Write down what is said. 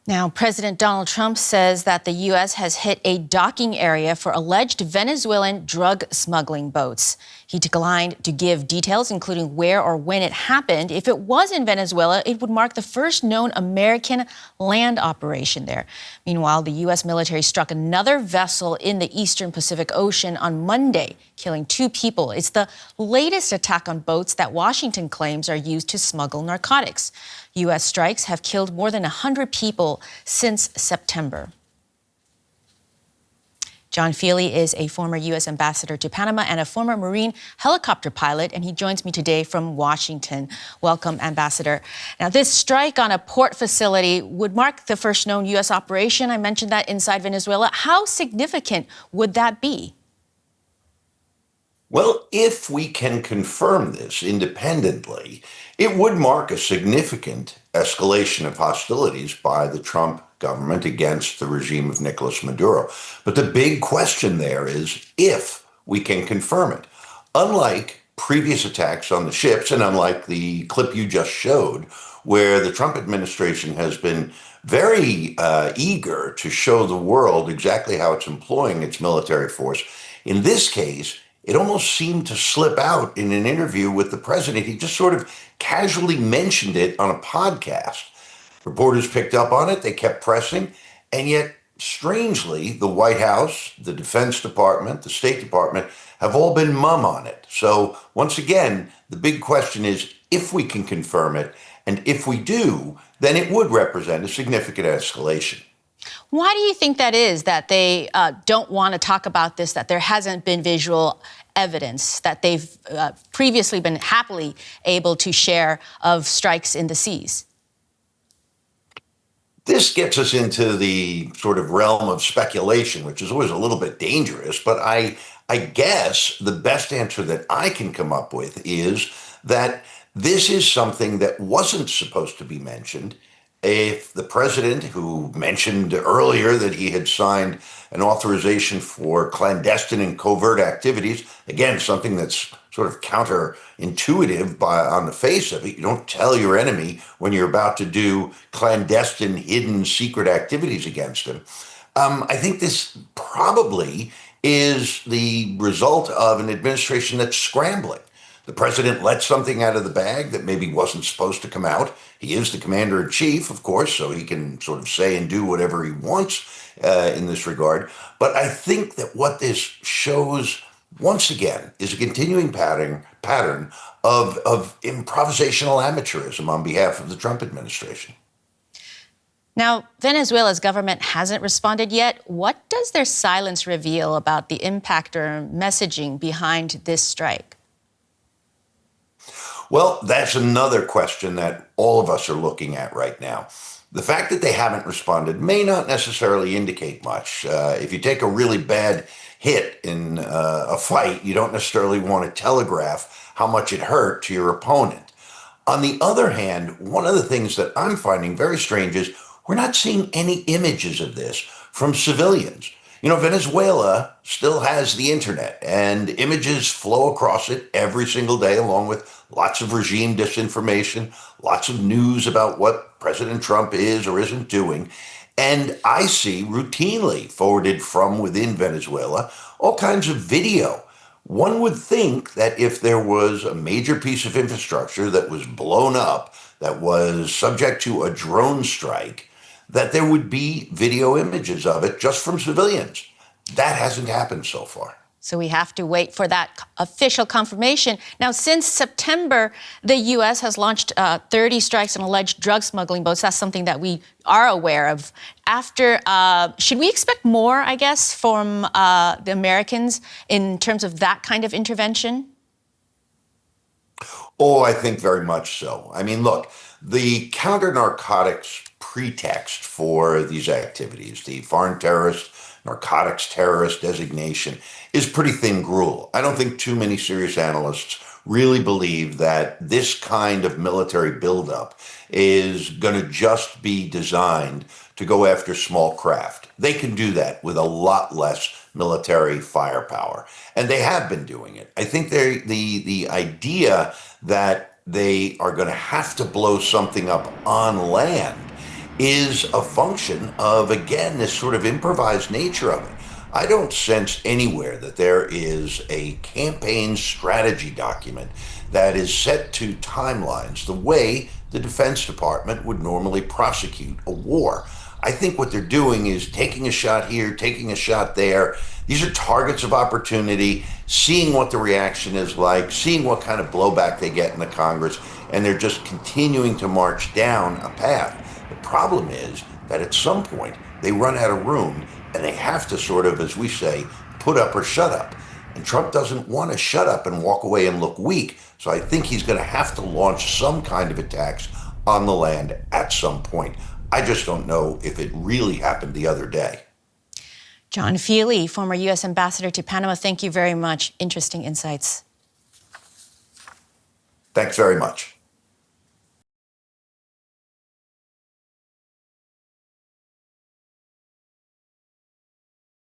Now, President Donald Trump says that the U.S. has hit a docking area for alleged Venezuelan drug smuggling boats. He declined to give details, including where or when it happened. If it was in Venezuela, it would mark the first known American land operation there. Meanwhile, the U.S. military struck another vessel in the eastern Pacific Ocean on Monday, killing 2 people. It's the latest attack on boats that Washington claims are used to smuggle narcotics. U.S. strikes have killed more than 100 people since September. John Feely is a former U.S. ambassador to Panama and a former Marine helicopter pilot, and he joins me today from Washington. Welcome, Ambassador. Now, this strike on a port facility would mark the first known U.S. operation. I mentioned that inside Venezuela. How significant would that be? Well, if we can confirm this independently, it would mark a significant escalation of hostilities by the Trump government against the regime of Nicolas Maduro. But the big question there is if we can confirm it. Unlike previous attacks on the ships, and unlike the clip you just showed, where the Trump administration has been very eager to show the world exactly how it's employing its military force, in this case, it almost seemed to slip out in an interview with the president. He just sort of casually mentioned it on a podcast. Reporters picked up on it. They kept pressing. And yet, strangely, the White House, the Defense Department, the State Department have all been mum on it. So once again, the big question is if we can confirm it. And if we do, then it would represent a significant escalation. Why do you think that is, that they don't want to talk about this, that there hasn't been visual evidence, that they've previously been happily able to share of strikes in the seas? This gets us into the sort of realm of speculation, which is always a little bit dangerous. But I guess the best answer that I can come up with is that this is something that wasn't supposed to be mentioned. If the president, who mentioned earlier that he had signed an authorization for clandestine and covert activities, again, something that's sort of counterintuitive on the face of it. You don't tell your enemy when you're about to do clandestine, hidden, secret activities against him. I think this probably is the result of an administration that's scrambling. The president let something out of the bag that maybe wasn't supposed to come out. He is the commander in chief, of course, so he can sort of say and do whatever he wants in this regard. But I think that what this shows, once again, is a continuing pattern of improvisational amateurism on behalf of the Trump administration. Now, Venezuela's government hasn't responded yet. What does their silence reveal about the impact or messaging behind this strike? Well, that's another question that all of us are looking at right now. The fact that they haven't responded may not necessarily indicate much. If you take a really bad hit in a fight, you don't necessarily want to telegraph how much it hurt to your opponent. On the other hand, one of the things that I'm finding very strange is we're not seeing any images of this from civilians. You know, Venezuela still has the internet, and images flow across it every single day, along with lots of regime disinformation, lots of news about what President Trump is or isn't doing. And I see routinely forwarded from within Venezuela all kinds of video. One would think that if there was a major piece of infrastructure that was blown up, that was subject to a drone strike, that there would be video images of it just from civilians. That hasn't happened so far. So we have to wait for that official confirmation. Now, since September, the U.S. has launched 30 strikes on alleged drug smuggling boats. That's something that we are aware of. Should we expect more, I guess, from the Americans in terms of that kind of intervention? Oh, I think very much so. I mean, look, the counter-narcotics pretext for these activities, the foreign terrorist, narcotics terrorist designation, is pretty thin gruel. I don't think too many serious analysts really believe that this kind of military buildup is going to just be designed to go after small craft. They can do that with a lot less military firepower, and they have been doing it. I think the idea that they are going to have to blow something up on land is a function of, again, this sort of improvised nature of it. I don't sense anywhere that there is a campaign strategy document that is set to timelines the way the Defense Department would normally prosecute a war. I think what they're doing is taking a shot here, taking a shot there. These are targets of opportunity, seeing what the reaction is like, seeing what kind of blowback they get in the Congress, and they're just continuing to march down a path. The problem is that at some point they run out of room and they have to sort of, as we say, put up or shut up. And Trump doesn't want to shut up and walk away and look weak. So I think he's going to have to launch some kind of attacks on the land at some point. I just don't know if it really happened the other day. John Feely, former U.S. ambassador to Panama, thank you very much. Interesting insights. Thanks very much.